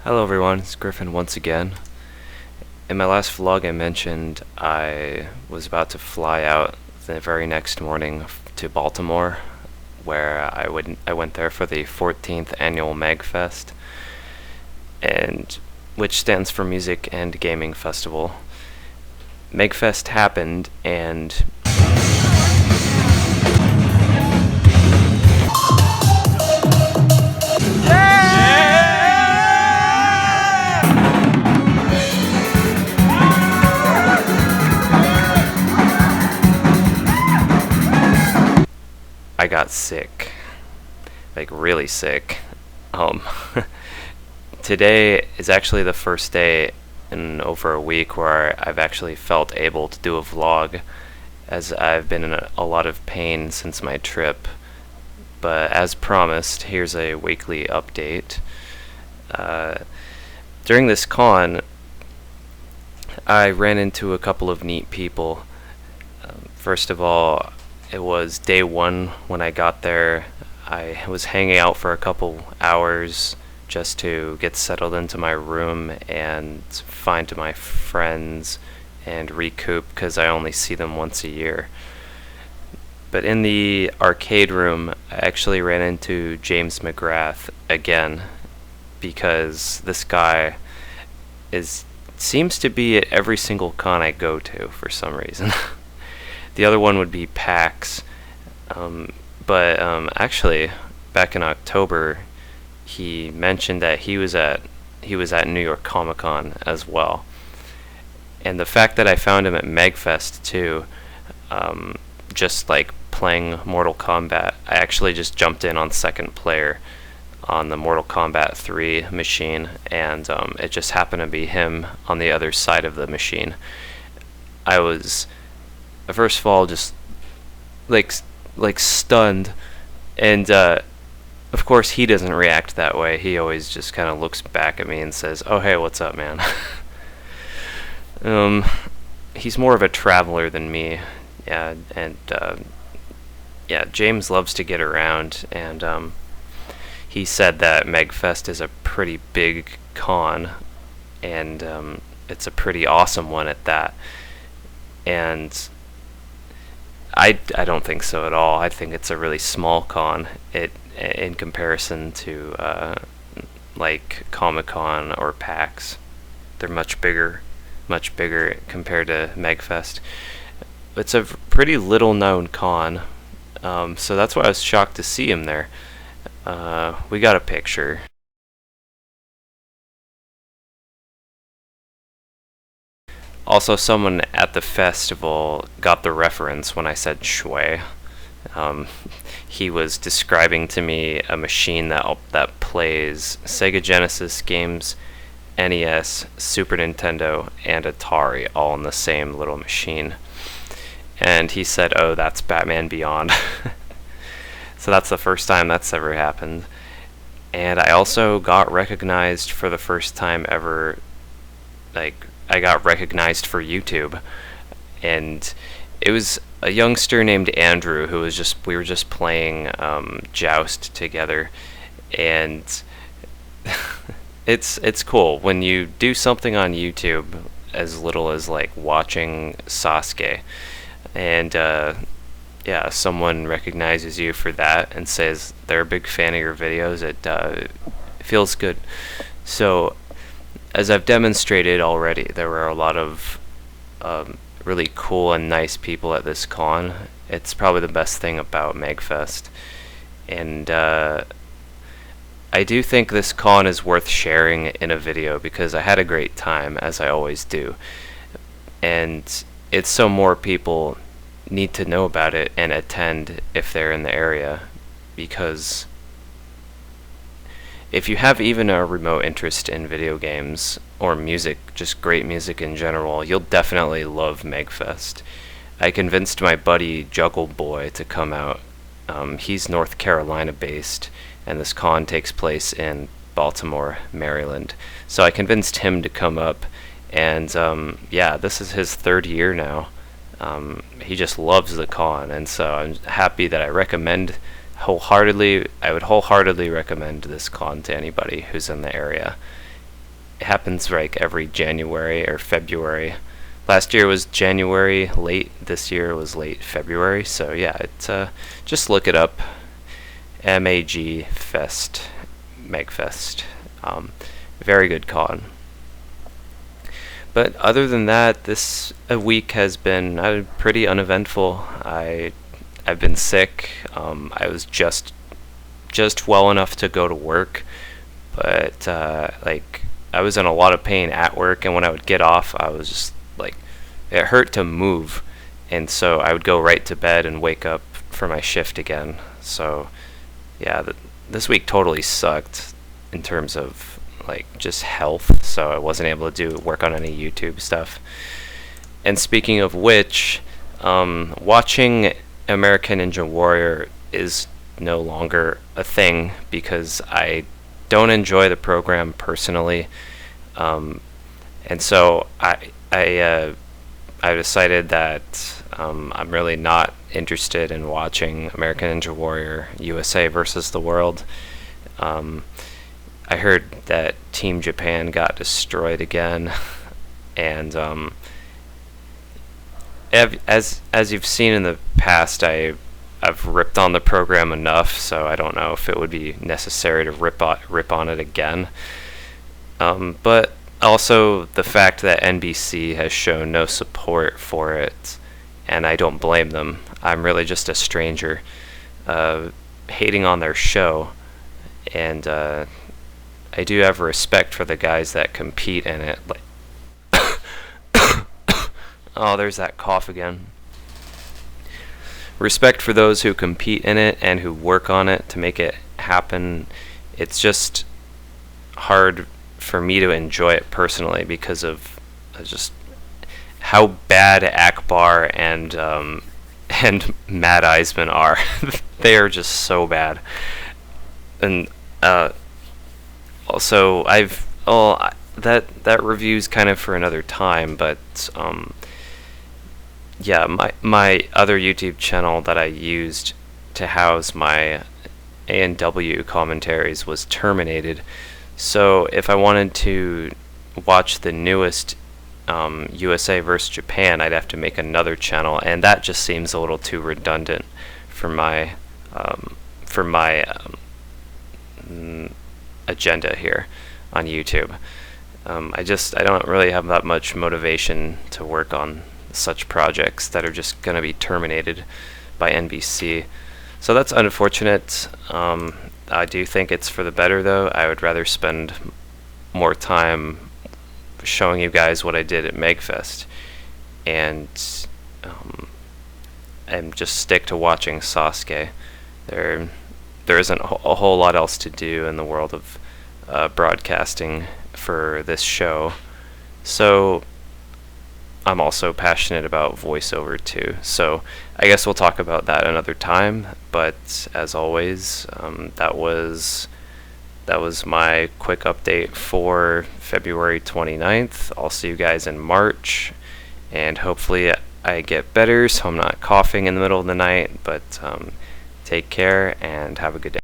Hello everyone, it's Griffin once again. In my last vlog I mentioned I was about to fly out the very next morning to Baltimore, where I went there for the 14th annual MagFest, and which stands for Music and Gaming Festival. MagFest happened and I got sick, like really sick. Um, Today is actually the first day in over a week where I've actually felt able to do a vlog, as I've been in a lot of pain since my trip. But as promised, here's a weekly update. Uh, During this con, I ran into a couple of neat people. First of all, it was day one when I got there. I was hanging out for a couple hours just to get settled into my room and find my friends and recoup, because I only see them once a year. But in the arcade room, I actually ran into James McGrath again, because this guy seems to be at every single con I go to for some reason. The other one would be PAX, but actually, back in October, he mentioned that he was at New York Comic Con as well. And the fact that I found him at MagFest too, just like playing Mortal Kombat, I actually just jumped in on second player on the Mortal Kombat 3 machine, and it just happened to be him on the other side of the machine. I was, first of all, just like stunned, and of course he doesn't react that way. He always just kind of looks back at me and says, "Oh hey, what's up, man?" He's more of a traveler than me, yeah, and yeah, James loves to get around, and he said that MagFest is a pretty big con, and it's a pretty awesome one at that. And I don't think so at all. I think it's a really small con in comparison to like Comic-Con or PAX. They're much bigger compared to MagFest. It's a pretty little known con, so that's why I was shocked to see him there. We got a picture. Also, someone at the festival got the reference when I said shui. He was describing to me a machine that plays Sega Genesis games, NES, Super Nintendo, and Atari all in the same little machine. And he said, "Oh, that's Batman Beyond." So that's the first time that's ever happened. And I also got recognized for the first time ever. Like, I got recognized for YouTube, and it was a youngster named Andrew who was we were just playing Joust together, and it's cool when you do something on YouTube as little as like watching Sasuke, and yeah, someone recognizes you for that and says they're a big fan of your videos. It feels good. So, as I've demonstrated already, there were a lot of really cool and nice people at this con. It's probably the best thing about MagFest. And I do think this con is worth sharing in a video, because I had a great time, as I always do. And it's so more people need to know about it and attend if they're in the area, because if you have even a remote interest in video games or music, just great music in general, you'll definitely love MagFest. I convinced my buddy Juggle Boy to come out. He's North Carolina based, and this con takes place in Baltimore, Maryland. So I convinced him to come up, and yeah, this is his third year now. He just loves the con, and so I'm happy that I would wholeheartedly recommend this con to anybody who's in the area. happens like every January or February. Last year was January late. This year was late February. So yeah, it's just look it up. MAG Fest, Megfest. Very good con. But other than that, this week has been pretty uneventful. I've been sick. I was just well enough to go to work, but like I was in a lot of pain at work, and when I would get off, I was just like it hurt to move, and so I would go right to bed and wake up for my shift again. So yeah, this week totally sucked in terms of like just health, so I wasn't able to work on any YouTube stuff. And speaking of which, watching American Ninja Warrior is no longer a thing because I don't enjoy the program personally, and so I decided that I'm really not interested in watching American Ninja Warrior USA versus the World. I heard that Team Japan got destroyed again, and as you've seen in the past, I've ripped on the program enough, so I don't know if it would be necessary to rip on it again. But also the fact that NBC has shown no support for it, and I don't blame them. I'm really just a stranger hating on their show, and I do have respect for the guys that compete in it. Like, oh, there's that cough again. Respect for those who compete in it and who work on it to make it happen. It's just hard for me to enjoy it personally because of just how bad Akbar and Matt Eisman are. They are just so bad. And also that review's kind of for another time, but yeah, my other YouTube channel that I used to house my A&W commentaries was terminated. So if I wanted to watch the newest USA vs. Japan, I'd have to make another channel, and that just seems a little too redundant for my agenda here on YouTube. I don't really have that much motivation to work on such projects that are just going to be terminated by NBC. So that's unfortunate. I do think it's for the better, though. I would rather spend more time showing you guys what I did at Megfest, and just stick to watching Sasuke. There isn't a whole lot else to do in the world of broadcasting for this show. So I'm also passionate about voiceover too, so I guess we'll talk about that another time. But as always, that was my quick update for February 29th. I'll see you guys in March, and hopefully I get better so I'm not coughing in the middle of the night. But take care and have a good day.